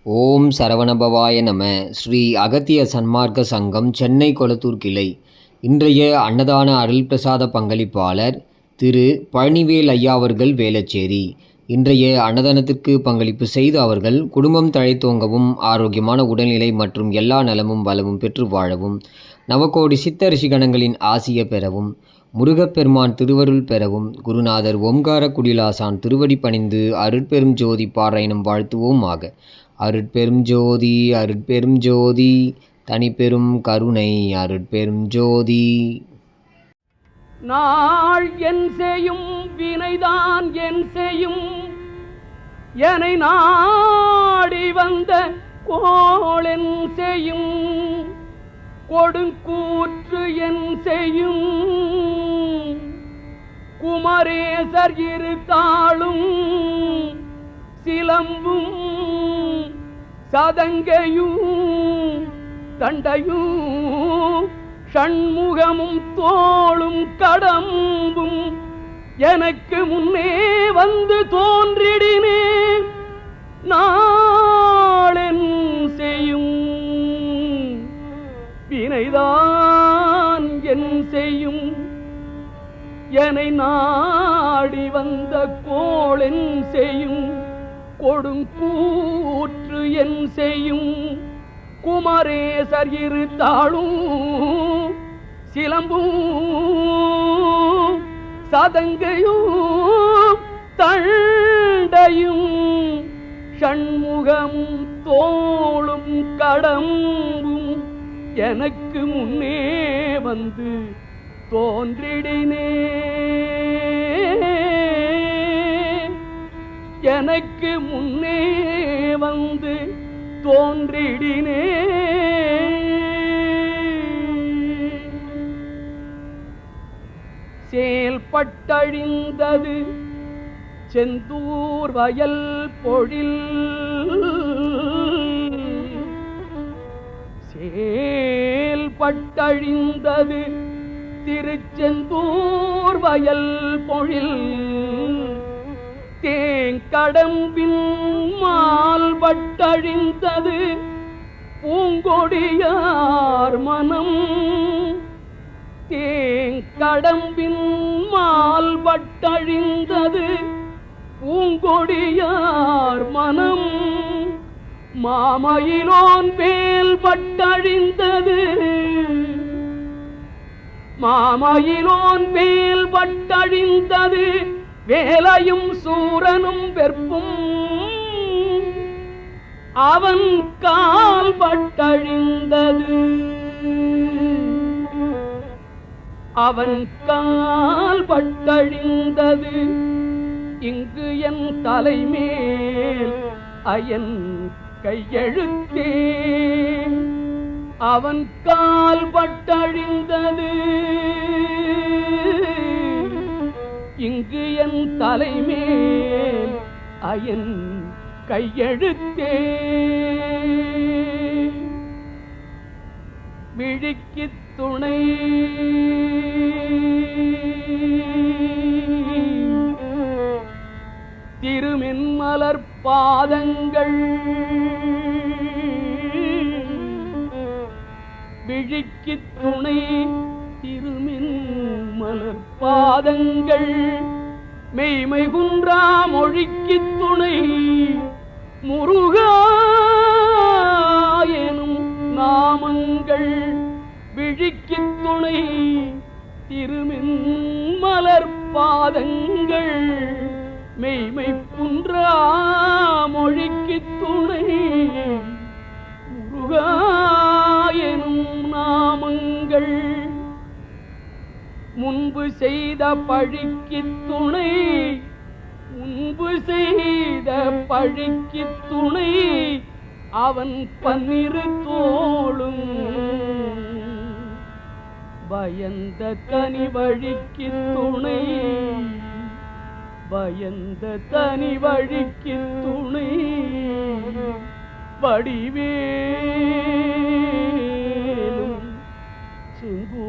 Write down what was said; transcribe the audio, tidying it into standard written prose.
ஓம் சரவணபவாய நம. ஸ்ரீ அகத்திய சன்மார்க்க சங்கம் சென்னை கொளத்தூர் கிளை. இன்றைய அன்னதான அருள் பிரசாத பங்களிப்பாளர் திரு பழனிவேல் ஐயா அவர்கள், வேளச்சேரி. இன்றைய அன்னதானத்திற்கு பங்களிப்பு செய்த அவர்கள் குடும்பம் தழைத்தோங்கவும், ஆரோக்கியமான உடல்நிலை மற்றும் எல்லா நலமும் வளமும் பெற்று வாழவும், நவகோடி சித்த ரிஷிகணங்களின் ஆசிய பெறவும், முருகப்பெருமான் திருவருள் பெறவும், குருநாதர் ஓம்கார குடிலாசான் திருவடி பணிந்து அருட்பெரும் ஜோதி பாராயணம் வாழ்த்துவோமாக. அருட்பெரும் ஜோதி அருட்பெரும் ஜோதி தனிப்பெரும் கருணை அருட்பெரும் ஜோதி. நாள் என் செய்யும் வினைதான் என் செய்யும், என்னை நாடி வந்த கோளென் செய்யும், கொடுங்கூற்று என் செய்யும், குமரேசர் இரு தாளும் சிலம்பும் சதங்கையும் தண்டையும் ஷண்முகமும் தோளும் கடம்பும் எனக்கு முன்னே வந்து தோன்றிடினே நாளென் செய்யும் வினைதான் என் செய்யும், என்னை நாடி வந்த கோளென் செய்யும், கொடுங்கூற்று என் செய்யும், குமரேசர் இரு தாளும் சிலம்பும் சதங்கையும் தண்டையும் ஷண்முகமும் தோளும் கடம்பும் எனக்கு முன்னே வந்து தோன்றிடினே எனக்கு முன்னே வந்து தோன்றிடினே. செயல்பட்டழிந்தது செந்தூர் வயல் பொழில், செயல்பட்டழிந்தது திருச்செந்தூர் வயல் பொழில், தேங்கடம்பின் மால்பட்டழிந்தது பூங்கொடியார் மனம், தேங்கடம்பின் மால்பட்டழிந்தது பூங்கொடியார் மனம், மாமயிலோன் மேல் பட்டழிந்தது, மாமயிலோன் மேல் பட்டழிந்தது வேலையும் சூரனும் வெற்பும், அவன் கால் பட்டழிந்தது, அவன் கால் பட்டழிந்தது இங்கு என் தலைமேல் அயன் கையெழுத்தே, அவன் கால் பட்டழிந்தது இங்கு என் தலைமேல் அயன் கையெழுத்தே. விழிக்குத் துணை திருமென்மலர் பாதங்கள், விழிக்குத் துணை திருமென்மலர் பாதங்கள், மெய்மை குன்றா மொழிக்குத் துணை முருகா எனும் நாமங்கள், விழிக்குத் துணை திருமென்மலர் பாதங்கள், மெய்மை குன்றா மொழிக்குத் துணை முருகா எனும் நாமங்கள், முன்பு செய்த பழிக்குத் துணை, முன்பு செய்த பழிக்குத் துணை, அவன் பன்னிரு தோளும் பயந்த தனி வழிக்குத் துணை, பயந்த தனி வழிக்குத் துணை, வடிவேலும் செங்கோ